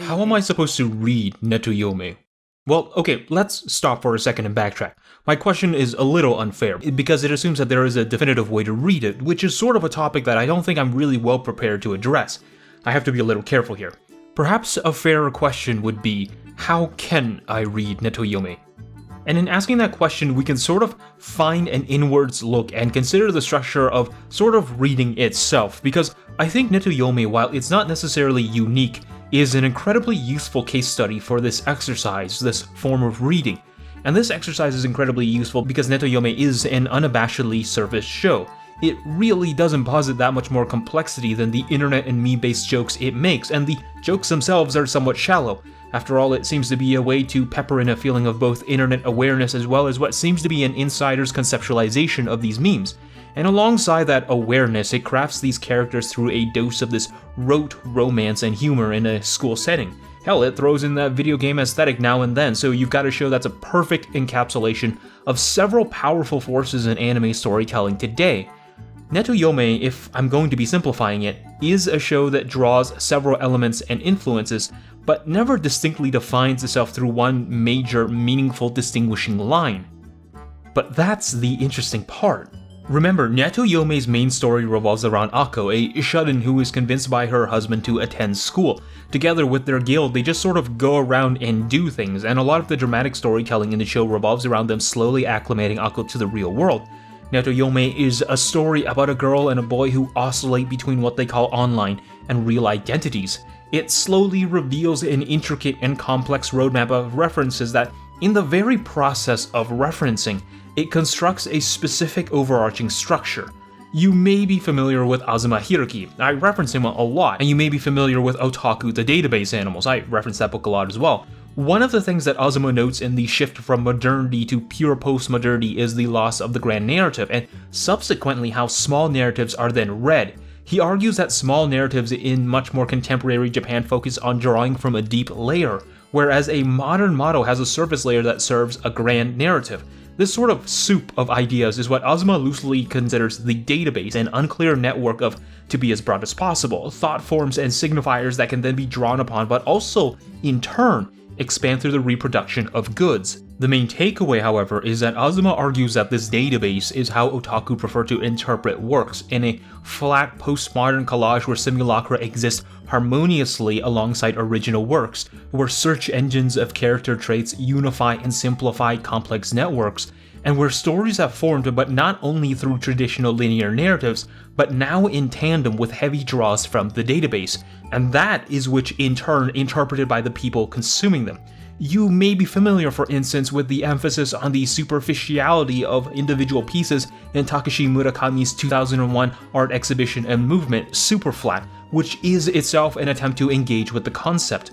How am I supposed to read Netoyome? Well, okay, let's stop for a second and backtrack. My question is a little unfair, because it assumes that there is a definitive way to read it, which is sort of a topic that I don't think I'm really well prepared to address. I have to be a little careful here. Perhaps a fairer question would be, how can I read Netoyome? And in asking that question, we can sort of find an inwards look and consider the structure of sort of reading itself, because I think Netoyome, while it's not necessarily unique, is an incredibly useful case study for this exercise, this form of reading. And this exercise is incredibly useful because Netoyome is an unabashedly surface show. It really doesn't posit that much more complexity than the internet and meme-based jokes it makes, and the jokes themselves are somewhat shallow. After all, it seems to be a way to pepper in a feeling of both internet awareness as well as what seems to be an insider's conceptualization of these memes. And alongside that awareness, it crafts these characters through a dose of this rote romance and humor in a school setting. Hell, it throws in that video game aesthetic now and then, so you've got a show that's a perfect encapsulation of several powerful forces in anime storytelling today. Netoyome, if I'm going to be simplifying it, is a show that draws several elements and influences, but never distinctly defines itself through one major, meaningful distinguishing line. But that's the interesting part. Remember, Netoyome's main story revolves around Ako, a shut-in who is convinced by her husband to attend school. Together with their guild, they just sort of go around and do things, and a lot of the dramatic storytelling in the show revolves around them slowly acclimating Ako to the real world. Netoyome is a story about a girl and a boy who oscillate between what they call online and real identities. It slowly reveals an intricate and complex roadmap of references that, in the very process of referencing, it constructs a specific overarching structure. You may be familiar with Azuma Hiroki, I reference him a lot, and you may be familiar with Otaku the Database Animals, I reference that book a lot as well. One of the things that Azuma notes in the shift from modernity to pure postmodernity is the loss of the grand narrative, and subsequently how small narratives are then read. He argues that small narratives in much more contemporary Japan focus on drawing from a deep layer, whereas a modern motto has a surface layer that serves a grand narrative. This sort of soup of ideas is what Azuma loosely considers the database, an unclear network of, to be as broad as possible, thought forms and signifiers that can then be drawn upon, but also, in turn, expand through the reproduction of goods. The main takeaway, however, is that Azuma argues that this database is how otaku prefer to interpret works, in a flat postmodern collage where simulacra exist harmoniously alongside original works, where search engines of character traits unify and simplify complex networks, and where stories have formed but not only through traditional linear narratives, but now in tandem with heavy draws from the database, and that is which in turn interpreted by the people consuming them. You may be familiar, for instance, with the emphasis on the superficiality of individual pieces in Takashi Murakami's 2001 art exhibition and movement, Superflat, which is itself an attempt to engage with the concept.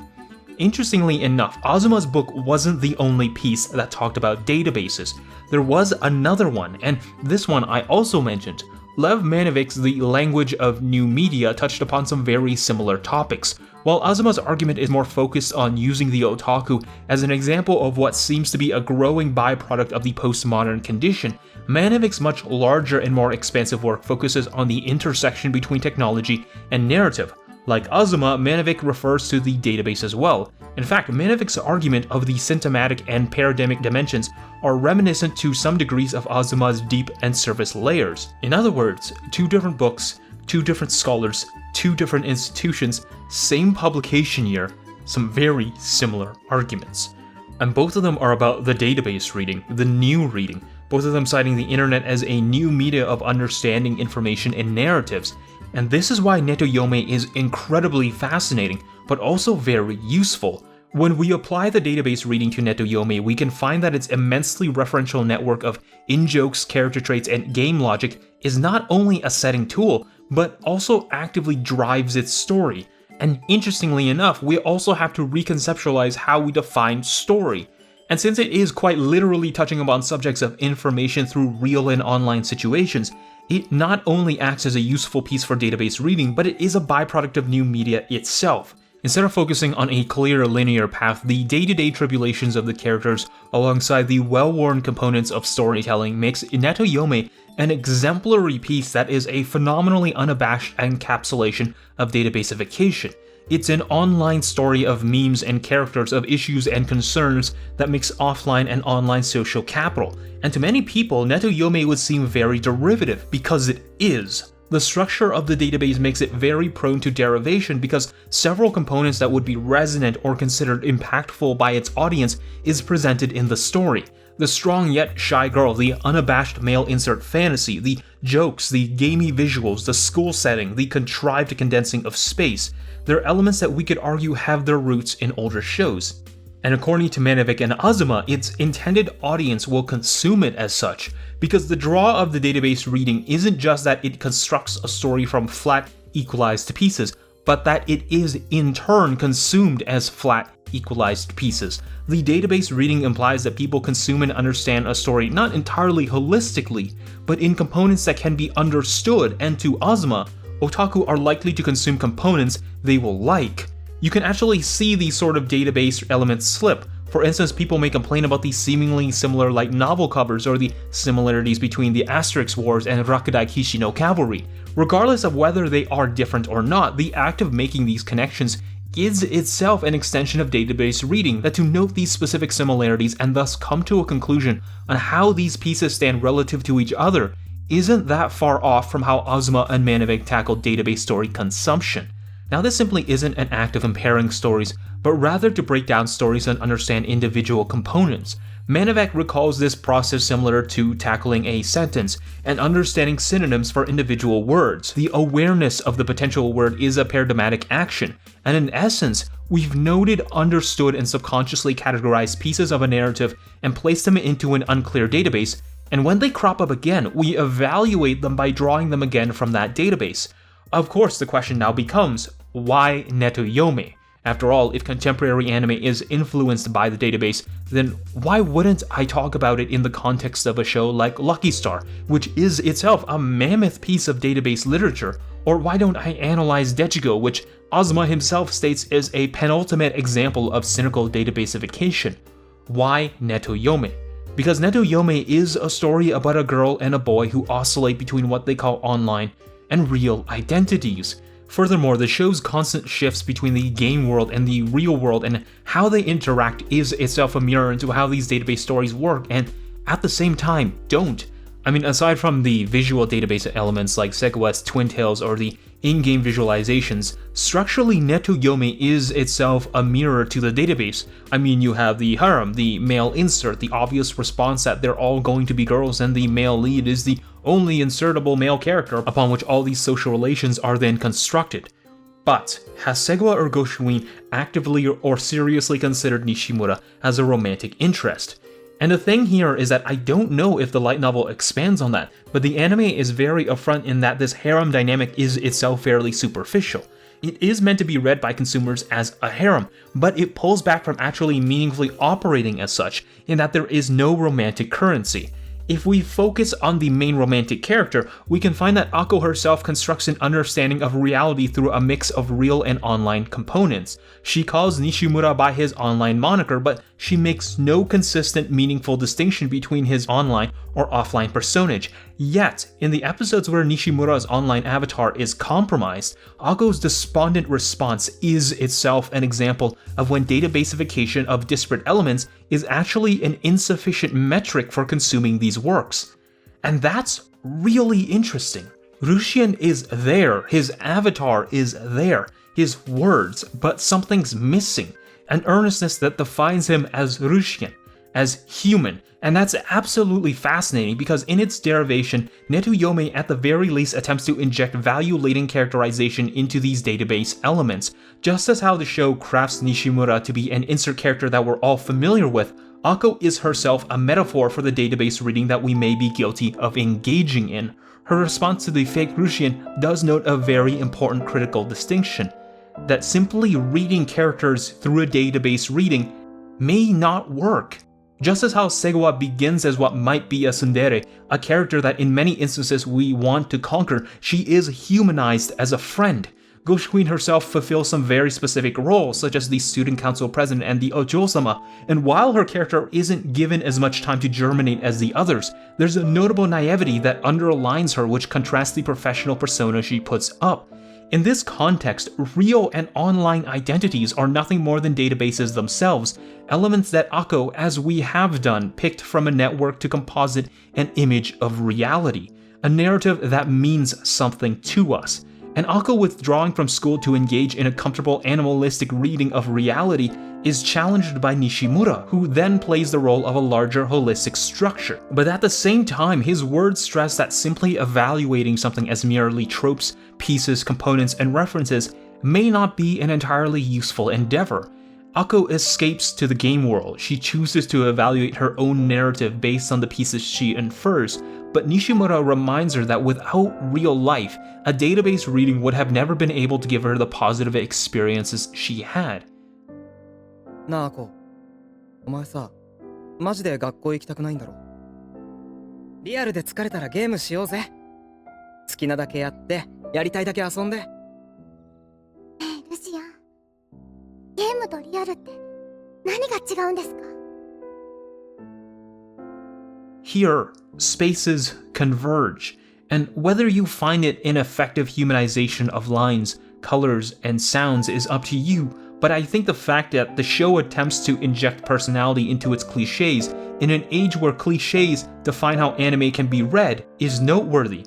Interestingly enough, Azuma's book wasn't the only piece that talked about databases. There was another one, and this one I also mentioned. Lev Manovich's The Language of New Media touched upon some very similar topics, while Azuma's argument is more focused on using the otaku as an example of what seems to be a growing byproduct of the postmodern condition. Manovich's much larger and more expansive work focuses on the intersection between technology and narrative. Like Azuma, Manovich refers to the database as well. In fact, Manovich's argument of the symptomatic and paradigmic dimensions are reminiscent to some degrees of Azuma's deep and surface layers. In other words, two different books, two different scholars, two different institutions, same publication year, some very similar arguments. And both of them are about the database reading, the new reading, both of them citing the internet as a new media of understanding information and narratives. And this is why Netoyome is incredibly fascinating, but also very useful. When we apply the database reading to Netoyome, we can find that its immensely referential network of in-jokes, character traits, and game logic is not only a setting tool, but also actively drives its story. And interestingly enough, we also have to reconceptualize how we define story. And since it is quite literally touching upon subjects of information through real and online situations, it not only acts as a useful piece for database reading, but it is a byproduct of new media itself. Instead of focusing on a clear linear path, the day-to-day tribulations of the characters alongside the well-worn components of storytelling makes Netoyome an exemplary piece that is a phenomenally unabashed encapsulation of databasification. It's an online story of memes and characters, of issues and concerns that mix offline and online social capital. And to many people, Netoyome would seem very derivative, because it is. The structure of the database makes it very prone to derivation because several components that would be resonant or considered impactful by its audience is presented in the story. The strong yet shy girl, the unabashed male insert fantasy, the jokes, the gamey visuals, the school setting, the contrived condensing of space. They're elements that we could argue have their roots in older shows. And according to Manavik and Azuma, its intended audience will consume it as such, because the draw of the database reading isn't just that it constructs a story from flat, equalized pieces, but that it is in turn consumed as flat, equalized pieces. The database reading implies that people consume and understand a story not entirely holistically, but in components that can be understood, and to Azuma, otaku are likely to consume components they will like. You can actually see these sort of database elements slip. For instance, people may complain about the seemingly similar light novel covers or the similarities between the Asterix Wars and Rakudai Kishi no Cavalry. Regardless of whether they are different or not, the act of making these connections is itself an extension of database reading, that to note these specific similarities and thus come to a conclusion on how these pieces stand relative to each other isn't that far off from how Azuma and Manavik tackled database story consumption. Now, this simply isn't an act of comparing stories, but rather to break down stories and understand individual components. Manavik recalls this process similar to tackling a sentence and understanding synonyms for individual words. The awareness of the potential word is a paradigmatic action, and in essence, we've noted, understood, and subconsciously categorized pieces of a narrative and placed them into an unclear database, and when they crop up again, we evaluate them by drawing them again from that database. Of course, the question now becomes, why Netoyome? After all, if contemporary anime is influenced by the database, then why wouldn't I talk about it in the context of a show like Lucky Star, which is itself a mammoth piece of database literature? Or why don't I analyze Dechigo, which Azuma himself states is a penultimate example of cynical databasification? Why Netoyome? Because Netoyome is a story about a girl and a boy who oscillate between what they call online and real identities. Furthermore, the show's constant shifts between the game world and the real world and how they interact is itself a mirror into how these database stories work and, at the same time, don't. I mean, aside from the visual database elements like Segua's Twin Tails or the in-game visualizations, structurally Netoyome is itself a mirror to the database. I mean, you have the harem, the male insert, the obvious response that they're all going to be girls, and the male lead is the only insertable male character upon which all these social relations are then constructed. But has Segua or Goshuin actively or seriously considered Nishimura as a romantic interest? And the thing here is that I don't know if the light novel expands on that, but the anime is very upfront in that this harem dynamic is itself fairly superficial. It is meant to be read by consumers as a harem, but it pulls back from actually meaningfully operating as such, in that there is no romantic currency. If we focus on the main romantic character, we can find that Ako herself constructs an understanding of reality through a mix of real and online components. She calls Nishimura by his online moniker, but she makes no consistent, meaningful distinction between his online or offline personage. Yet, in the episodes where Nishimura's online avatar is compromised, Ako's despondent response is itself an example of when databasification of disparate elements is actually an insufficient metric for consuming these works. And that's really interesting. Rushian is there, his avatar is there, his words, but something's missing, an earnestness that defines him as Rushian, as human. And that's absolutely fascinating because in its derivation, Netoyome at the very least attempts to inject value-laden characterization into these database elements. Just as how the show crafts Nishimura to be an insert character that we're all familiar with, Ako is herself a metaphor for the database reading that we may be guilty of engaging in. Her response to the fake Rushian does note a very important critical distinction, that simply reading characters through a database reading may not work. Just as how Segua begins as what might be a tsundere, a character that in many instances we want to conquer, she is humanized as a friend. Ghost Queen herself fulfills some very specific roles, such as the student council president and the Ojo-sama, and while her character isn't given as much time to germinate as the others, there's a notable naivety that underlines her which contrasts the professional persona she puts up. In this context, real and online identities are nothing more than databases themselves, elements that Akko, as we have done, picked from a network to composite an image of reality, a narrative that means something to us. And Akko withdrawing from school to engage in a comfortable animalistic reading of reality is challenged by Nishimura, who then plays the role of a larger holistic structure. But at the same time, his words stress that simply evaluating something as merely tropes, pieces, components, and references may not be an entirely useful endeavor. Akko escapes to the game world. She chooses to evaluate her own narrative based on the pieces she infers, but Nishimura reminds her that without real life, a database reading would have never been able to give her the positive experiences she had. なあ、こう。お前さ、マジで学校行きたくないんだろ。リアルで疲れたらゲームしようぜ。好きなだけやって、やりたいだけ遊んで。ねえ、ルシアン。ゲームとリアルって何が違うんですか? Here, spaces converge, and whether you find it an effective humanization of lines, colors, and sounds is up to you, but I think the fact that the show attempts to inject personality into its cliches in an age where cliches define how anime can be read is noteworthy.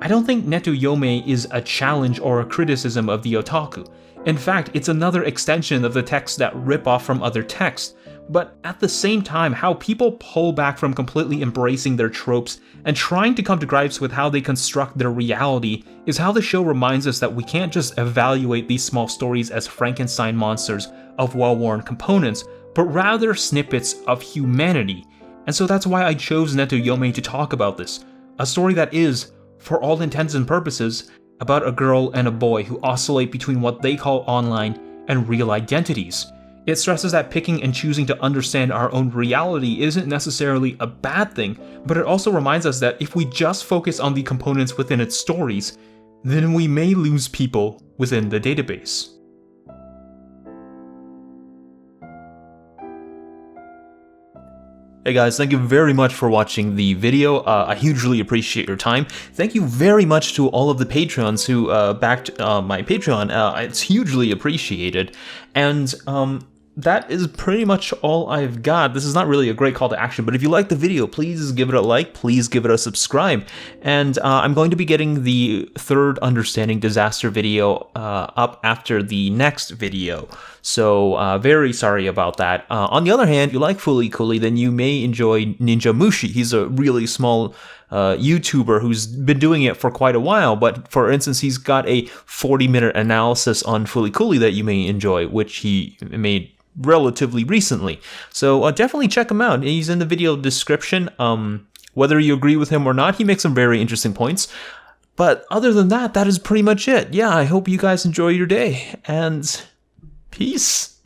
I don't think Netoyome is a challenge or a criticism of the otaku. In fact, it's another extension of the texts that rip off from other texts. But at the same time, how people pull back from completely embracing their tropes and trying to come to grips with how they construct their reality is how the show reminds us that we can't just evaluate these small stories as Frankenstein monsters of well-worn components, but rather snippets of humanity. And so that's why I chose Netoyome to talk about this, a story that is, for all intents and purposes, about a girl and a boy who oscillate between what they call online and real identities. It stresses that picking and choosing to understand our own reality isn't necessarily a bad thing, but it also reminds us that if we just focus on the components within its stories, then we may lose people within the database. Hey guys, thank you very much for watching the video. I hugely appreciate your time. Thank you very much to all of the Patreons who backed my Patreon. It's hugely appreciated. And that is pretty much all I've got. This is not really a great call to action, but if you like the video, please give it a like, please give it a subscribe. And I'm going to be getting the third Understanding Disaster video up after the next video. So very sorry about that. On the other hand, if you like Fooly Cooly, then you may enjoy NinjaMushi. He's a really small YouTuber who's been doing it for quite a while, but for instance, he's got a 40-minute analysis on Fooly Cooly that you may enjoy, which he made relatively recently. So definitely check him out. He's in the video description. Whether you agree with him or not, he makes some very interesting points. But other than that, that is pretty much it. Yeah, I hope you guys enjoy your day, and peace.